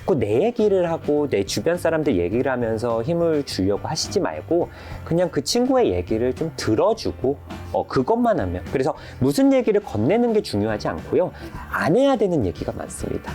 자꾸 내 얘기를 하고 내 주변 사람들 얘기를 하면서 힘을 주려고 하시지 말고 그냥 그 친구의 얘기를 좀 들어주고 그것만 하면. 그래서 무슨 얘기를 건네는 게 중요하지 않고요. 안 해야 되는 얘기가 많습니다.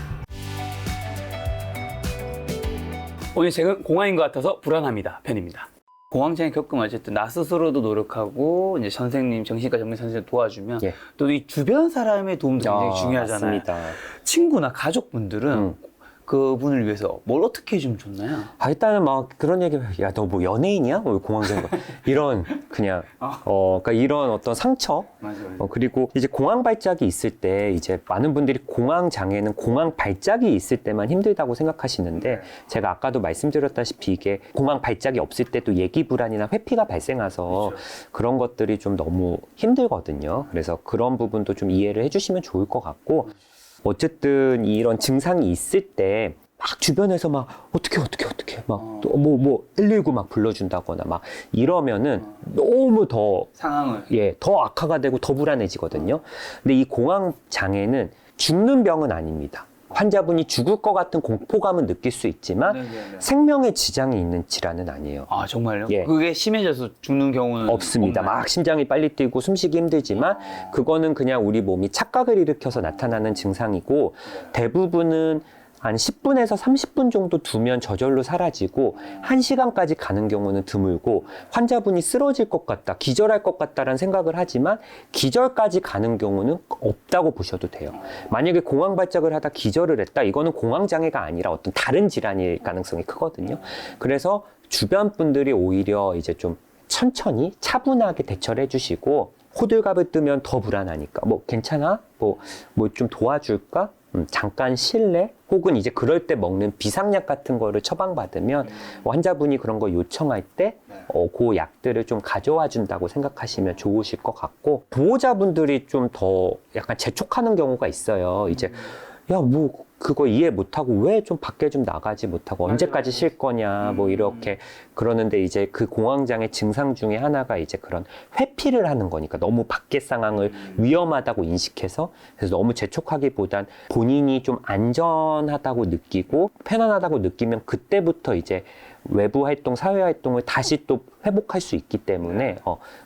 오늘 책은 공황인 것 같아서 불안합니다 편입니다. 공황장애 겪으면 어쨌든 나 스스로도 노력하고 이제 선생님, 정신과 전문 선생님 도와주면 예. 또 이 주변 사람의 도움도 굉장히 중요하잖아요. 맞습니다. 친구나 가족분들은 그분을 위해서 뭘 어떻게 해주면 좋나요? 일단은 막 그런 얘기, 야, 너 뭐 연예인이야? 뭐 공황장애. 이런, 그냥, 그러니까 이런 어떤 상처. 맞아요. 그리고 이제 공황 발작이 있을 때 이제 많은 분들이 공황 장애는 공황 발작이 있을 때만 힘들다고 생각하시는데 제가 아까도 말씀드렸다시피 이게 공황 발작이 없을 때도 예기 불안이나 회피가 발생해서 그런 것들이 좀 너무 힘들거든요. 그래서 그런 부분도 좀 이해를 해주시면 좋을 것 같고 어쨌든 이런 증상이 있을 때 막 주변에서 막 어떻게 막 또 뭐 119 막 불러준다거나 막 이러면은 너무 더 상황을 더 악화가 되고 더 불안해지거든요. 근데 이 공황 장애는 죽는 병은 아닙니다. 환자분이 죽을 것 같은 공포감은 느낄 수 있지만 생명에 지장이 있는 질환은 아니에요. 아 정말요? 예. 그게 심해져서 죽는 경우는 없습니다. 없나요? 막 심장이 빨리 뛰고 숨쉬기 힘들지만 그거는 그냥 우리 몸이 착각을 일으켜서 나타나는 증상이고 대부분은 한 10분에서 30분 정도 두면 저절로 사라지고 1시간까지 가는 경우는 드물고 환자분이 쓰러질 것 같다, 기절할 것 같다라는 생각을 하지만 기절까지 가는 경우는 없다고 보셔도 돼요. 만약에 공황 발작을 하다 기절을 했다, 이거는 공황 장애가 아니라 어떤 다른 질환일 가능성이 크거든요. 그래서 주변 분들이 오히려 이제 좀 천천히 차분하게 대처를 해주시고 호들갑을 뜨면 더 불안하니까 뭐 괜찮아? 뭐 좀 도와줄까? 잠깐 쉴래? 혹은 이제 그럴 때 먹는 비상약 같은 거를 처방받으면 환자분이 그런 거 요청할 때 그 약들을 좀 가져와 준다고 생각하시면 좋으실 것 같고 보호자분들이 좀 더 약간 재촉하는 경우가 있어요. 이제 야, 뭐 그거 이해 못하고 왜 좀 밖에 좀 나가지 못하고 언제까지 쉴 거냐 뭐 이렇게 그러는데 이제 그 공황장애 증상 중에 하나가 이제 그런 회피를 하는 거니까 너무 밖의 상황을 위험하다고 인식해서 그래서 너무 재촉하기보단 본인이 좀 안전하다고 느끼고 편안하다고 느끼면 그때부터 이제 외부 활동, 사회 활동을 다시 또 회복할 수 있기 때문에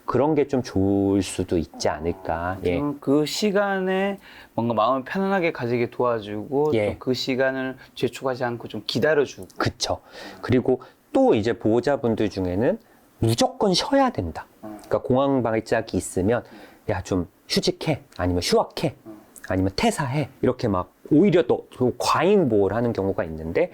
그런 게 좀 좋을 수도 있지 않을까. 예. 그 시간에 뭔가 마음을 편안하게 가지게 도와주고 예. 또 그 시간을 재촉하지 않고 좀 기다려주고. 그쵸. 그리고 또 이제 보호자분들 중에는 무조건 쉬어야 된다. 그러니까 공황 발작이 있으면 야, 좀 휴직해. 아니면 휴학해. 아니면 퇴사해. 이렇게 막 오히려 또 과잉보호를 하는 경우가 있는데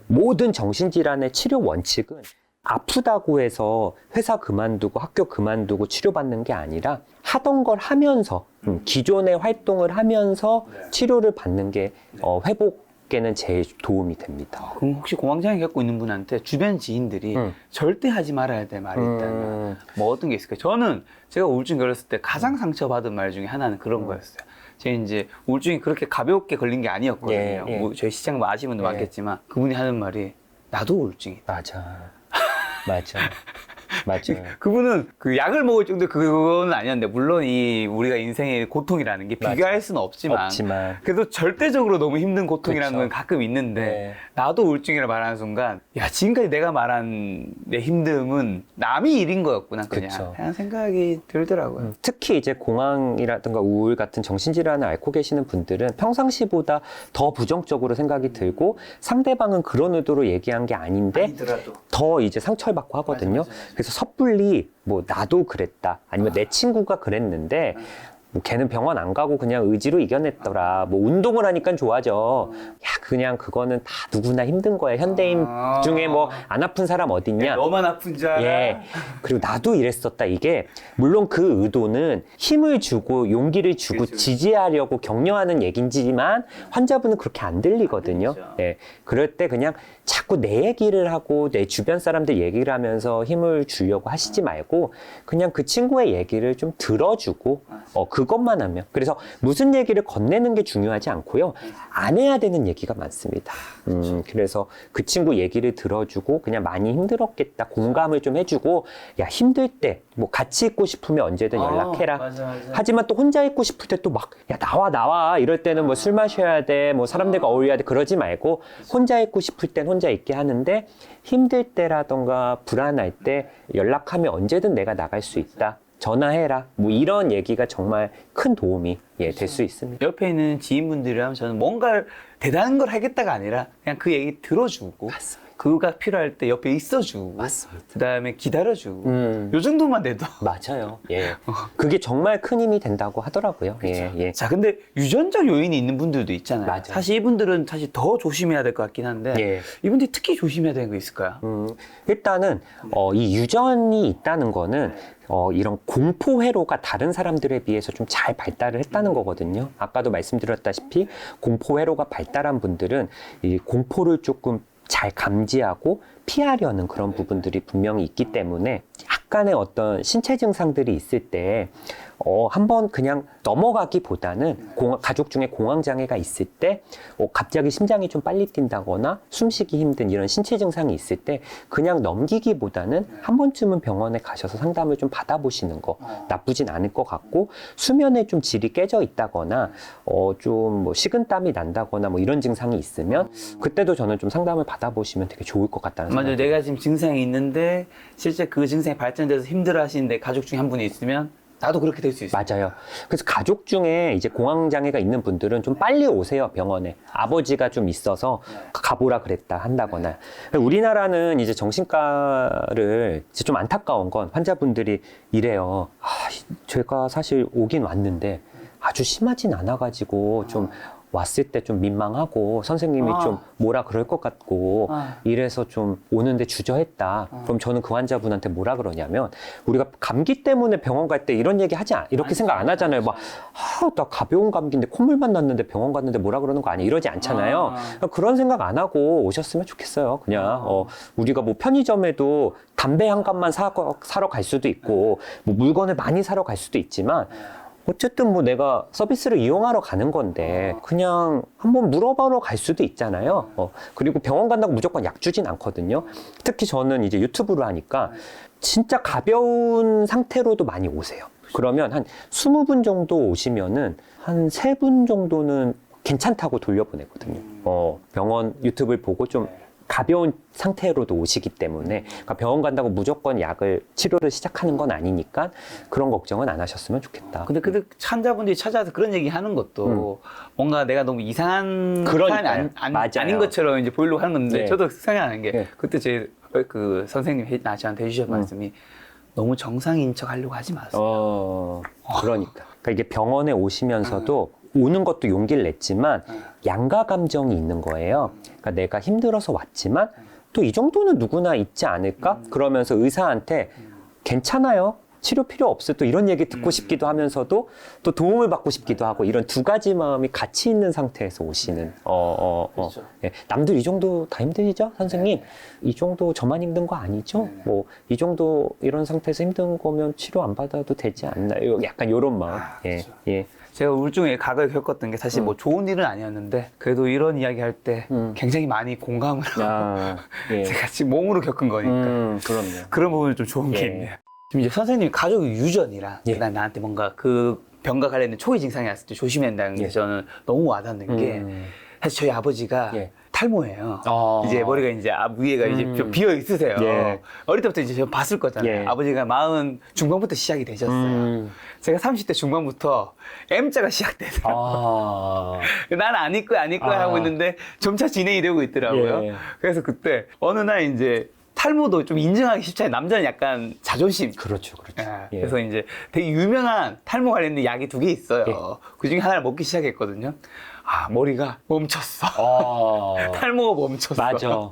모든 정신질환의 치료 원칙은 아프다고 해서 회사 그만두고 학교 그만두고 치료받는 게 아니라 하던 걸 하면서 기존의 활동을 하면서 치료를 받는 게 회복에는 제일 도움이 됩니다. 그럼 혹시 공황장애 겪고 있는 분한테 주변 지인들이 절대 하지 말아야 될 말이 있다면 뭐 어떤 게 있을까요? 저는 제가 우울증 걸렸을 때 가장 상처받은 말 중에 하나는 그런 거였어요. 제가 이제 우울증이 그렇게 가볍게 걸린 게 아니었거든요. 예. 뭐 저희 시장 아시는 분도 많겠지만 그분이 하는 말이 나도 우울증이다. 맞아. 그분은 그 약을 먹을 정도 그거는 아니었는데 물론 이 우리가 인생의 고통이라는 게 비교할 수는 없지만 그래도 절대적으로 너무 힘든 고통이라는 건 가끔 있는데 나도 우울증이라 말하는 순간 야 지금까지 내가 말한 내 힘듦은 남이 일인 거였구나 그냥 생각이 들더라고요. 특히 이제 공황이라든가 우울 같은 정신질환을 앓고 계시는 분들은 평상시보다 더 부정적으로 생각이 들고 상대방은 그런 의도로 얘기한 게 아닌데 아니더라도. 더 이제 상처를 받고 하거든요. 맞아. 그래서 섣불리 뭐 나도 그랬다 아니면 내 친구가 그랬는데 뭐 걔는 병원 안 가고 그냥 의지로 이겨냈더라. 뭐 운동을 하니까 좋아져. 야, 그냥 그거는 다 누구나 힘든 거야. 현대인 중에 뭐 안 아픈 사람 어딨냐. 너만 아픈 줄 알아. 예. 그리고 나도 이랬었다. 이게 물론 그 의도는 힘을 주고 용기를 주고 지지하려고 격려하는 얘기지만 환자분은 그렇게 안 들리거든요. 예. 그럴 때 그냥 자꾸 내 얘기를 하고 내 주변 사람들 얘기를 하면서 힘을 주려고 하시지 말고 그냥 그 친구의 얘기를 좀 들어주고 그것만 하면. 그래서 무슨 얘기를 건네는 게 중요하지 않고요. 안 해야 되는 얘기가 많습니다. 그래서 그 친구 얘기를 들어주고 그냥 많이 힘들었겠다. 공감을 좀 해주고 야 힘들 때 뭐 같이 있고 싶으면 언제든 연락해라. 맞아. 하지만 또 혼자 있고 싶을 때 또 막 야 나와 이럴 때는 뭐 술 마셔야 돼. 뭐 사람들과 어울려야 돼. 그러지 말고 혼자 있고 싶을 땐 혼자 있게 하는데 힘들 때라던가 불안할 때 연락하면 언제든 내가 나갈 수 있다. 전화해라. 뭐 이런 얘기가 정말 큰 도움이 될 수 있습니다. 옆에 있는 지인분들이라면 저는 뭔가 대단한 걸 하겠다가 아니라 그냥 그 얘기 들어주고 맞습니다. 그가 필요할 때 옆에 있어주고 맞습니다. 그다음에 기다려주고 요 정도만 돼도 맞아요. 그게 정말 큰 힘이 된다고 하더라고요. 예. 자, 근데 유전적 요인이 있는 분들도 있잖아요. 맞아요. 사실 이분들은 사실 더 조심해야 될 것 같긴 한데 이분들이 특히 조심해야 되는 거 있을까요? 일단은 이 유전이 있다는 거는 이런 공포 회로가 다른 사람들에 비해서 좀 잘 발달을 했다는 거거든요. 아까도 말씀드렸다시피 공포 회로가 발달한 분들은 이 공포를 조금 잘 감지하고 피하려는 그런 부분들이 분명히 있기 때문에 약간의 어떤 신체 증상들이 있을 때 한번 그냥 넘어가기보다는 가족 중에 공황장애가 있을 때 갑자기 심장이 좀 빨리 뛴다거나 숨쉬기 힘든 이런 신체 증상이 있을 때 그냥 넘기기보다는 한 번쯤은 병원에 가셔서 상담을 좀 받아보시는 거 나쁘진 않을 것 같고 수면에 좀 질이 깨져 있다거나 좀 뭐 식은땀이 난다거나 뭐 이런 증상이 있으면 그때도 저는 좀 상담을 받아보시면 되게 좋을 것 같다는 생각이 맞아요. 내가 지금 증상이 있는데 실제 그 증상이 발전돼서 힘들어 하시는데 가족 중에 한 분이 있으면 나도 그렇게 될 수 있어요. 맞아요. 그래서 가족 중에 이제 공황장애가 있는 분들은 좀 빨리 오세요, 병원에. 아버지가 좀 있어서 가보라 그랬다 한다거나. 우리나라는 이제 정신과를 이제 좀 안타까운 건 환자분들이 이래요. 제가 사실 오긴 왔는데 아주 심하진 않아가지고 좀 왔을 때 좀 민망하고 선생님이 좀 뭐라 그럴 것 같고 이래서 좀 오는데 주저했다. 그럼 저는 그 환자분한테 뭐라 그러냐면 우리가 감기 때문에 병원 갈 때 이런 얘기 이렇게 생각 안 하잖아요. 막 나 가벼운 감기인데 콧물만 났는데 병원 갔는데 뭐라 그러는 거 아니야 이러지 않잖아요. 그런 생각 안 하고 오셨으면 좋겠어요. 그냥 우리가 뭐 편의점에도 담배 한 갑만 사러 갈 수도 있고 뭐 물건을 많이 사러 갈 수도 있지만 어쨌든 뭐 내가 서비스를 이용하러 가는 건데 그냥 한번 물어보러 갈 수도 있잖아요. 그리고 병원 간다고 무조건 약 주진 않거든요. 특히 저는 이제 유튜브를 하니까 진짜 가벼운 상태로도 많이 오세요. 그러면 한 20분 정도 오시면은 한 3분 정도는 괜찮다고 돌려보내거든요. 병원 유튜브를 보고 좀 가벼운 상태로도 오시기 때문에 그러니까 병원 간다고 무조건 치료를 시작하는 건 아니니까 그런 걱정은 안 하셨으면 좋겠다. 근데 그 환자분들이 찾아와서 그런 얘기 하는 것도 뭔가 내가 너무 이상한 사람이 아닌 것처럼 이제 보이려고 하는 건데 저도 생각하는 게 그때 제 그 선생님 저한테 해주신 말씀이 너무 정상인 척 하려고 하지 마세요. 그러니까 이게 병원에 오시면서도 오는 것도 용기를 냈지만 양가 감정이 있는 거예요. 그러니까 내가 힘들어서 왔지만 또 이 정도는 누구나 있지 않을까? 그러면서 의사한테 괜찮아요. 치료 필요 없어. 또 이런 얘기 듣고 싶기도 하면서도 또 도움을 받고 싶기도 하고 이런 두 가지 마음이 같이 있는 상태에서 오시는 그렇죠. 남들 이 정도 다 힘들죠? 선생님 이 정도 저만 힘든 거 아니죠? 뭐 이 정도 이런 상태에서 힘든 거면 치료 안 받아도 되지 않나요? 약간 이런 마음. 그렇죠. 제가 우울증에 각을 겪었던 게 사실 뭐 좋은 일은 아니었는데 그래도 이런 이야기 할 때 굉장히 많이 공감을 하고 제가 지금 몸으로 겪은 거니까 그럼요. 그런 부분이 좀 좋은 게 있네요. 지금 이제 선생님 가족 유전이랑 그다음에 나한테 뭔가 그 병과 관련된 초기 증상이 왔을 때 조심해야 된다는 게 저는 너무 와닿는 게 사실 저희 아버지가 탈모예요. 이제 머리가 이제 위에가 이제 좀 비어 있으세요. 어릴 때부터 이제 제가 봤을 거잖아요. 아버지가 40 중반부터 시작이 되셨어요. 제가 30대 중반부터 M자가 시작돼서 난 아닐 거야 하고 있는데 점차 진행이 되고 있더라고요. 그래서 그때 어느 날 이제 탈모도 좀 인정하기 쉽지 않아요. 남자는 약간 자존심. 그렇죠. 그래서 이제 되게 유명한 탈모 관련된 약이 2개 있어요. 그 중에 하나를 먹기 시작했거든요. 머리가 멈췄어. 탈모가 멈췄어. 맞아.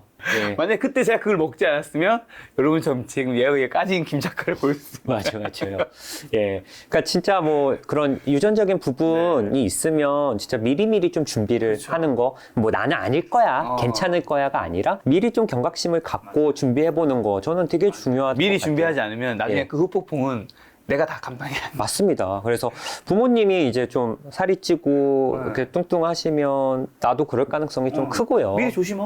만약에 그때 제가 그걸 먹지 않았으면 여러분처럼 지금 예의에 까진 김 작가를 볼 수 있어요. 맞아요. 그러니까 진짜 뭐 그런 유전적인 부분이 있으면 진짜 미리미리 좀 준비를 하는 거, 뭐 나는 아닐 거야, 괜찮을 거야가 아니라 미리 좀 경각심을 갖고 준비해보는 거 저는 되게 중요하다고 미리 준비하지 않으면 나중에 그 후폭풍은 내가 다 감당해야 돼. 맞습니다. 그래서 부모님이 이제 좀 살이 찌고 이렇게 뚱뚱하시면 나도 그럴 가능성이 좀 크고요.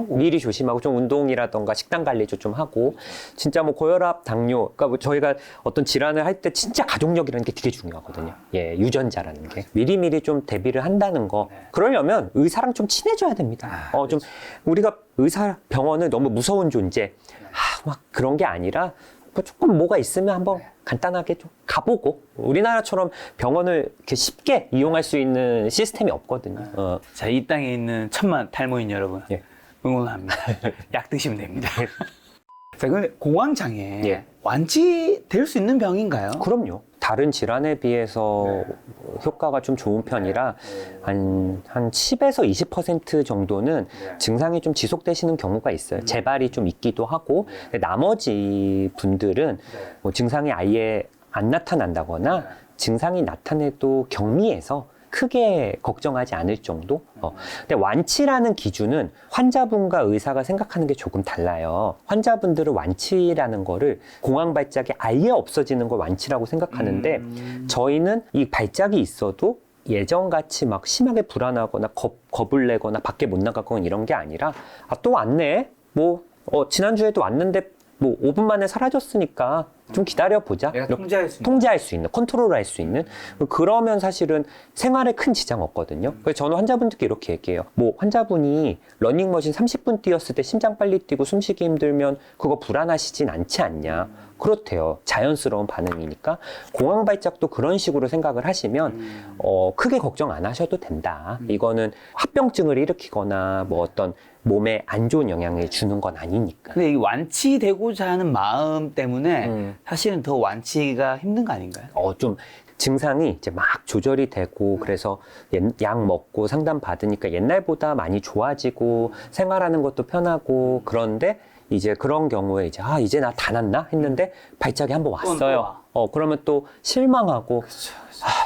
미리 조심하고 좀 운동이라던가 식단 관리도 좀 하고 진짜 뭐 고혈압, 당뇨, 그러니까 뭐 저희가 어떤 질환을 할 때 진짜 가족력이라는 게 되게 중요하거든요. 예, 유전자라는 게 미리미리 좀 대비를 한다는 거. 그러려면 의사랑 좀 친해져야 됩니다. 좀 우리가 의사 병원을 너무 무서운 존재, 막 그런 게 아니라. 조금 뭐가 있으면 한번 간단하게 좀 가보고 우리나라처럼 병원을 이렇게 쉽게 이용할 수 있는 시스템이 없거든요. 자, 이 땅에 있는 천만 탈모인 여러분 응원합니다. 약 드시면 됩니다. 자, 근데 공황장애 완치될 수 있는 병인가요? 그럼요. 다른 질환에 비해서 효과가 좀 좋은 편이라 한 10에서 20% 정도는 증상이 좀 지속되시는 경우가 있어요. 재발이 좀 있기도 하고 나머지 분들은 뭐 증상이 아예 안 나타난다거나 증상이 나타내도 경미해서 크게 걱정하지 않을 정도? 근데 완치라는 기준은 환자분과 의사가 생각하는 게 조금 달라요. 환자분들은 완치라는 거를 공황 발작이 아예 없어지는 걸 완치라고 생각하는데 저희는 이 발작이 있어도 예전같이 막 심하게 불안하거나 겁을 내거나 밖에 못 나가거나 이런 게 아니라 또 왔네? 뭐 지난주에도 왔는데 뭐 5분 만에 사라졌으니까 좀 기다려보자. 내가 통제할 수 있는, 컨트롤할 수 있는. 그러면 사실은 생활에 큰 지장 없거든요. 그래서 저는 환자분들께 이렇게 얘기해요. 뭐 환자분이 러닝머신 30분 뛰었을 때 심장 빨리 뛰고 숨쉬기 힘들면 그거 불안하시진 않지 않냐. 그렇대요. 자연스러운 반응이니까. 공황 발작도 그런 식으로 생각을 하시면 크게 걱정 안 하셔도 된다. 이거는 합병증을 일으키거나 뭐 어떤 몸에 안 좋은 영향을 주는 건 아니니까. 근데 이 완치되고자 하는 마음 때문에 사실은 더 완치가 힘든 거 아닌가요? 좀 증상이 이제 막 조절이 되고 그래서 약 먹고 상담 받으니까 옛날보다 많이 좋아지고 생활하는 것도 편하고 그런데 이제 그런 경우에 이제 이제 나 다 낫나 했는데 발작이 한번 왔어요. 그러면 또 실망하고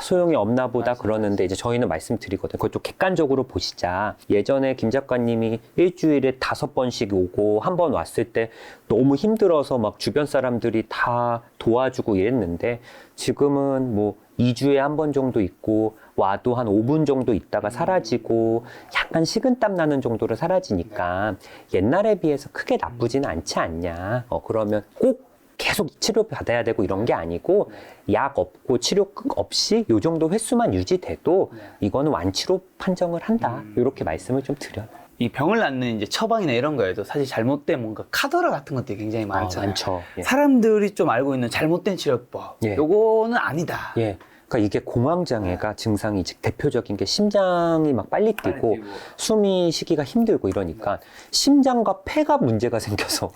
소용이 없나 보다 그러는데 이제 저희는 말씀드리거든요. 그걸 좀 객관적으로 보시자. 예전에 김 작가님이 일주일에 5번씩 오고 한 번 왔을 때 너무 힘들어서 막 주변 사람들이 다 도와주고 이랬는데 지금은 뭐 2주에 한 번 정도 있고 와도 한 5분 정도 있다가 사라지고 약간 식은땀 나는 정도로 사라지니까 옛날에 비해서 크게 나쁘지는 않지 않냐. 그러면 꼭 계속 치료 받아야 되고 이런 게 아니고 약 없고 치료 없이 요 정도 횟수만 유지돼도 이거는 완치로 판정을 한다. 이렇게 말씀을 좀 드려요. 이 병을 낫는 이제 처방이나 이런 거에도 사실 잘못된 뭔가 카더라 같은 것들이 굉장히 많잖아요. 많죠. 사람들이 좀 알고 있는 잘못된 치료법. 요거는 아니다. 그러니까 이게 공황장애가 증상이 이제 대표적인 게 심장이 막 빨리 뛰고 숨이 쉬기가 힘들고 이러니까 심장과 폐가 문제가 생겨서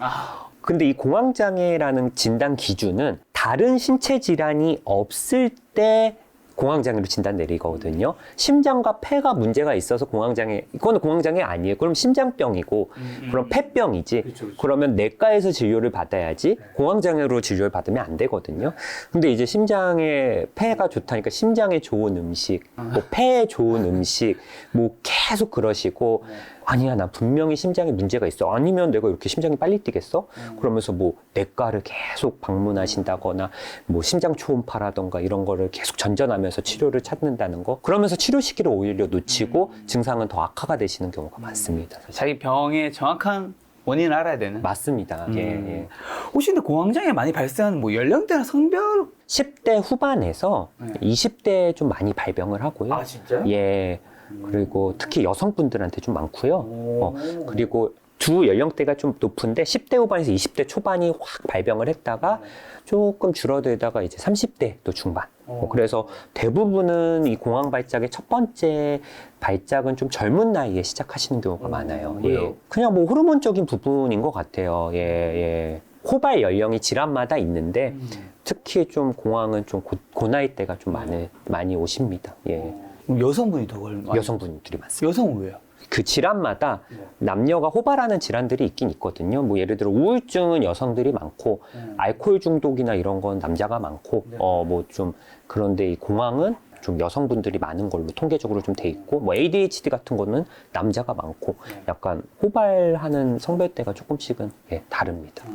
근데 이 공황장애라는 진단 기준은 다른 신체 질환이 없을 때 공황장애로 진단 내리거든요. 심장과 폐가 문제가 있어서 공황장애, 이거는 공황장애 아니에요. 그럼 심장병이고, 그럼 폐병이지. 그쵸. 그러면 내과에서 진료를 받아야지 공황장애로 진료를 받으면 안 되거든요. 근데 이제 심장에 폐가 좋다니까 심장에 좋은 음식, 뭐 폐에 좋은 음식, 뭐 계속 그러시고, 아니야, 나 분명히 심장에 문제가 있어. 아니면 내가 이렇게 심장이 빨리 뛰겠어? 그러면서 뭐 내과를 계속 방문하신다거나 뭐 심장 초음파라던가 이런 거를 계속 전전하면서 치료를 찾는다는 거. 그러면서 치료 시기를 오히려 놓치고 증상은 더 악화가 되시는 경우가 많습니다. 사실. 자기 병의 정확한 원인을 알아야 되는? 맞습니다. 예. 혹시 근데 공황장애 많이 발생하는 뭐 연령대나 성별? 10대 후반에서 20대에 좀 많이 발병을 하고요. 아, 진짜요? 예. 그리고 특히 여성분들한테 좀 많고요. 그리고 두 연령대가 좀 높은데 10대 후반에서 20대 초반이 확 발병을 했다가 조금 줄어들다가 이제 30대 또 중반. 그래서 대부분은 이 공황 발작의 첫 번째 발작은 좀 젊은 나이에 시작하시는 경우가 많아요. 예. 그냥 뭐 호르몬적인 부분인 것 같아요. 예. 호발 연령이 질환마다 있는데 특히 좀 공황은 좀 그 나이대가 좀 많이 오십니다. 예. 여성분이 더 걸리는 여성분들이 많습니다. 여성은 왜요? 그 질환마다 남녀가 호발하는 질환들이 있긴 있거든요. 뭐 예를 들어 우울증은 여성들이 많고 알코올 중독이나 이런 건 남자가 많고 뭐 좀 그런데 이 공황은 좀 여성분들이 많은 걸로 통계적으로 좀 돼 있고 뭐 ADHD 같은 거는 남자가 많고 약간 호발하는 성별대가 조금씩은 다릅니다.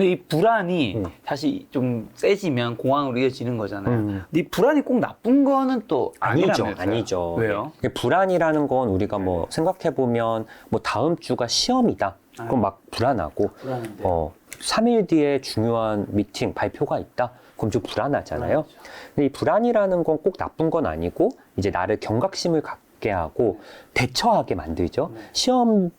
근데 이 불안이 사실 좀 세지면 공황으로 이어지는 거잖아요. 근데 이 불안이 꼭 나쁜 거는 또 아니라면서요? 아니죠. 왜요? 불안이라는 건 우리가 뭐 생각해보면 뭐 다음 주가 시험이다. 그럼 막 불안하고, 불안한데. 3일 뒤에 중요한 미팅, 발표가 있다. 그럼 좀 불안하잖아요. 근데 이 불안이라는 건 꼭 나쁜 건 아니고, 이제 나를 경각심을 갖게 하고, 대처하게 만들죠. 시험이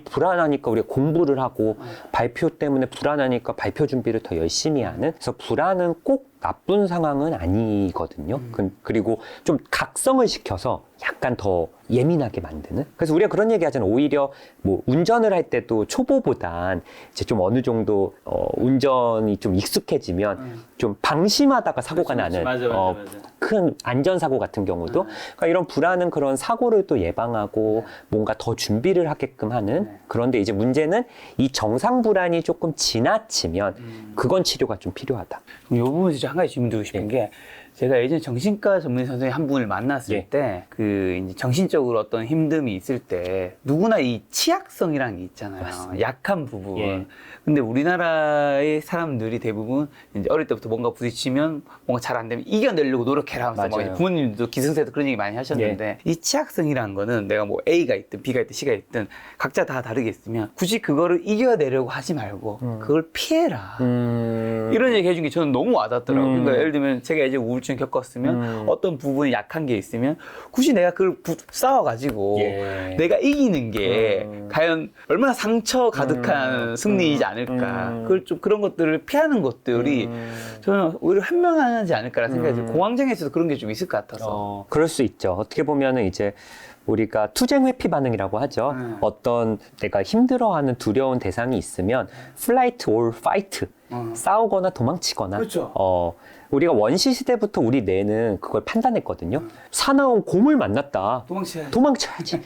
불안하니까 우리가 공부를 하고, 발표 때문에 불안하니까 발표 준비를 더 열심히 하는. 그래서 불안은 꼭 나쁜 상황은 아니거든요. 그리고 좀 각성을 시켜서 약간 더 예민하게 만드는. 그래서 우리가 그런 얘기 하잖아요. 오히려 뭐 운전을 할 때도 초보보단 이제 좀 어느 정도 운전이 좀 익숙해지면 좀 방심하다가 사고가 나는 맞아. 큰 안전사고 같은 경우도 그러니까 이런 불안은 그런 사고를 또 예방하고 뭔가 더 준비를 하게끔 하는. 그런데 이제 문제는 이 정상 불안이 조금 지나치면 그건 치료가 좀 필요하다. 그럼 이 부분 진짜 한 가지 질문 드리고 싶은 게, 제가 예전에 정신과 전문 선생님 한 분을 만났을 때, 그 이제 정신적으로 어떤 힘듦이 있을 때 누구나 이 취약성이라는 게 있잖아요. 맞습니다. 약한 부분. 근데 우리나라의 사람들이 대부분 이제 어릴 때부터 뭔가 부딪히면 뭔가 잘 안 되면 이겨내려고 노력해라 하면서 막 맞아요. 부모님도 기승세도 그런 얘기 많이 하셨는데, 이 취약성이라는 거는 내가 뭐 A가 있든 B가 있든 C가 있든 각자 다 다르게 있으면 굳이 그거를 이겨내려고 하지 말고 그걸 피해라. 이런 얘기 해준 게 저는 너무 와닿더라고요. 그러니까 예를 들면 제가 이제 우울증 겪었으면 어떤 부분이 약한 게 있으면 굳이 내가 그걸 싸워가지고 내가 이기는 게 과연 얼마나 상처 가득한 승리이지 않을까. 그걸 좀 그런 것들을 피하는 것들이 저는 오히려 현명하지 않을까라는 생각이 들어요. 공황장애에서도 그런 게 좀 있을 것 같아서. 그럴 수 있죠. 어떻게 보면은 이제 우리가 투쟁 회피 반응이라고 하죠. 어떤 내가 힘들어하는 두려운 대상이 있으면 flight or fight, 싸우거나 도망치거나. 그렇죠. 우리가 원시 시대부터 우리 뇌는 그걸 판단했거든요. 사나운 곰을 만났다. 도망쳐야지.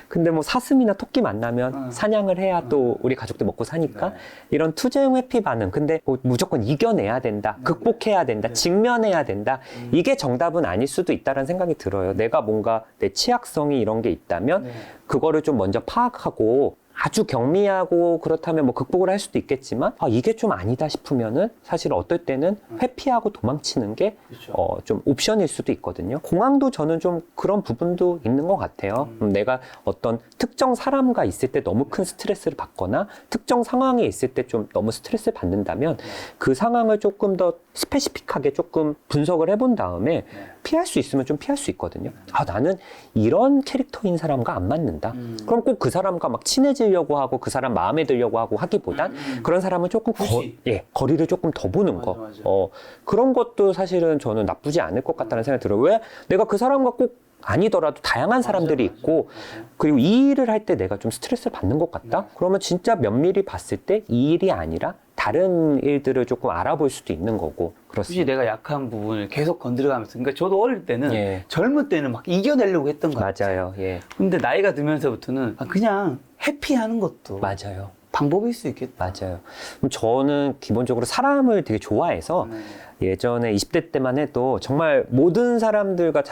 근데 뭐 사슴이나 토끼 만나면 사냥을 해야 또 우리 가족들 먹고 사니까 이런 투쟁 회피 반응. 근데 뭐 무조건 이겨내야 된다. 극복해야 된다. 직면해야 된다. 이게 정답은 아닐 수도 있다는 생각이 들어요. 내가 뭔가 내 취약성이 이런 게 있다면 그거를 좀 먼저 파악하고 아주 경미하고 그렇다면 뭐 극복을 할 수도 있겠지만 이게 좀 아니다 싶으면은 사실 어떨 때는 회피하고 도망치는 게 좀 옵션일 수도 있거든요. 공황도 저는 좀 그런 부분도 있는 것 같아요. 내가 어떤 특정 사람과 있을 때 너무 큰 스트레스를 받거나 특정 상황에 있을 때 좀 너무 스트레스를 받는다면 그 상황을 조금 더 스페시픽하게 조금 분석을 해본 다음에 피할 수 있으면 좀 피할 수 있거든요. 나는 이런 캐릭터인 사람과 안 맞는다. 그럼 꼭 그 사람과 막 친해지려고 하고 그 사람 마음에 들려고 하고 하기보단 그런 사람은 조금 거리를 조금 더 보는 거. 그런 것도 사실은 저는 나쁘지 않을 것 같다는 생각이 들어요. 왜? 내가 그 사람과 꼭 아니더라도 다양한 사람들이 있고 그리고 이 일을 할 때 내가 좀 스트레스를 받는 것 같다? 그러면 진짜 면밀히 봤을 때 이 일이 아니라 다른 일들을 조금 알아볼 수도 있는 거고 그렇습니다. 굳이 내가 약한 부분을 계속 건드려가면서, 그러니까 저도 어릴 때는 젊을 때는 막 이겨내려고 했던 거 같아요. 맞아요. 근데 나이가 들면서부터는 그냥 해피하는 것도 맞아요. 방법일 수 있겠다. 맞아요. 저는 기본적으로 사람을 되게 좋아해서 예전에 20대 때만 해도 정말 모든 사람들과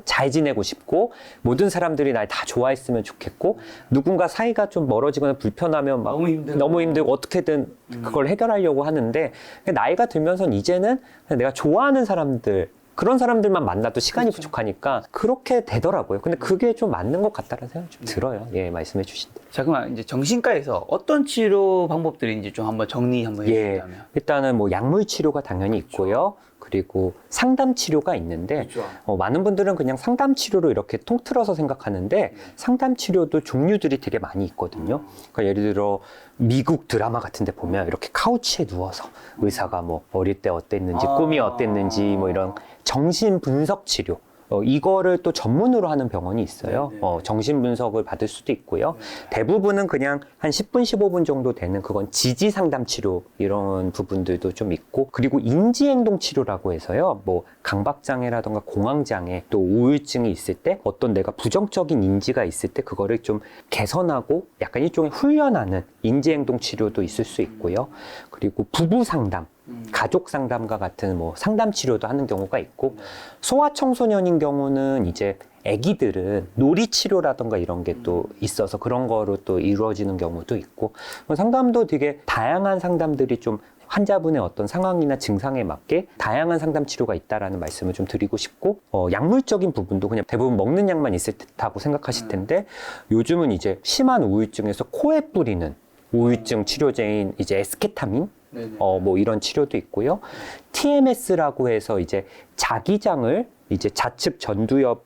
잘 지내고 싶고 모든 사람들이 날 다 좋아했으면 좋겠고 누군가 사이가 좀 멀어지거나 불편하면 막 너무 힘들고 어떻게든 그걸 해결하려고 하는데 나이가 들면서는 이제는 그냥 내가 좋아하는 사람들 그런 사람들만 만나도 시간이 부족하니까 그렇게 되더라고요. 근데 그게 좀 맞는 것 같다는 생각이 좀 들어요. 말씀해 주신 대로. 자, 그럼 이제 정신과에서 어떤 치료 방법들인지 좀 한번 정리 한번 해주신다면. 일단은 뭐 약물 치료가 당연히 있고요. 그리고 상담 치료가 있는데 많은 분들은 그냥 상담 치료로 이렇게 통틀어서 생각하는데 상담 치료도 종류들이 되게 많이 있거든요. 그러니까 예를 들어 미국 드라마 같은 데 보면 이렇게 카우치에 누워서 의사가 뭐 어릴 때 어땠는지 꿈이 어땠는지 뭐 이런 정신 분석 치료 이거를 또 전문으로 하는 병원이 있어요. 정신 분석을 받을 수도 있고요. 대부분은 그냥 한 10분, 15분 정도 되는 그건 지지 상담 치료 이런 부분들도 좀 있고 그리고 인지행동 치료라고 해서요. 뭐 강박장애라던가 공황장애 또 우울증이 있을 때 어떤 내가 부정적인 인지가 있을 때 그거를 좀 개선하고 약간 일종의 훈련하는 인지행동 치료도 있을 수 있고요. 그리고 부부 상담 가족 상담과 같은 뭐 상담 치료도 하는 경우가 있고 소아청소년인 경우는 이제 아기들은 놀이 치료라던가 이런 게 또 있어서 그런 거로 또 이루어지는 경우도 있고 상담도 되게 다양한 상담들이 좀 환자분의 어떤 상황이나 증상에 맞게 다양한 상담 치료가 있다라는 말씀을 좀 드리고 싶고, 약물적인 부분도 그냥 대부분 먹는 약만 있을 듯하고 생각하실 텐데, 요즘은 이제 심한 우울증에서 코에 뿌리는 우울증 치료제인 이제 에스케타민, 뭐 이런 치료도 있고요. TMS라고 해서 이제 자기장을 이제 좌측 전두엽에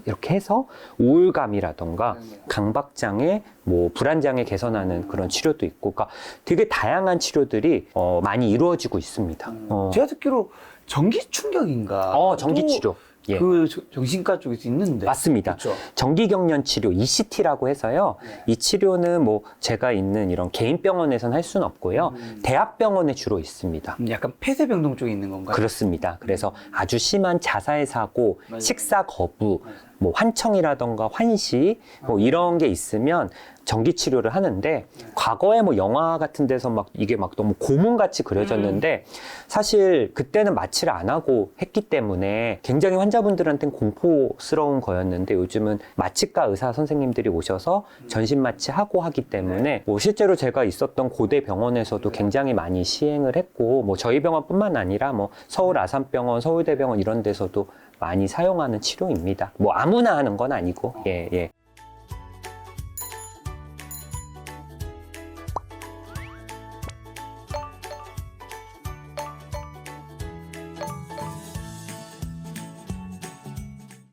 이렇게 해서 우울감이라던가 강박장애, 뭐 불안장애 개선하는 그런 치료도 있고, 그러니까 되게 다양한 치료들이 많이 이루어지고 있습니다. 제가 듣기로 전기 충격인가? 전기 치료. 예. 그 정신과 쪽에서 있는데. 맞습니다. 그쵸? 정기경련 치료, ECT라고 해서요. 이 치료는 뭐 제가 있는 이런 개인 병원에서는 할 수는 없고요. 대학병원에 주로 있습니다. 약간 폐쇄병동 쪽에 있는 건가요? 그렇습니다. 그래서 아주 심한 자살 사고, 맞아요. 식사 거부, 뭐 환청이라던가 환시, 뭐 이런 게 있으면 전기 치료를 하는데, 과거에 뭐 영화 같은 데서 막 이게 막 너무 고문같이 그려졌는데, 사실 그때는 마취를 안 하고 했기 때문에 굉장히 환자분들한테는 공포스러운 거였는데, 요즘은 마취과 의사 선생님들이 오셔서 전신 마취하고 하기 때문에 뭐 실제로 제가 있었던 고대 병원에서도 굉장히 많이 시행을 했고, 뭐 저희 병원뿐만 아니라 뭐 서울 아산병원, 서울대병원 이런 데서도 많이 사용하는 치료입니다. 뭐 아무나 하는 건 아니고, 예.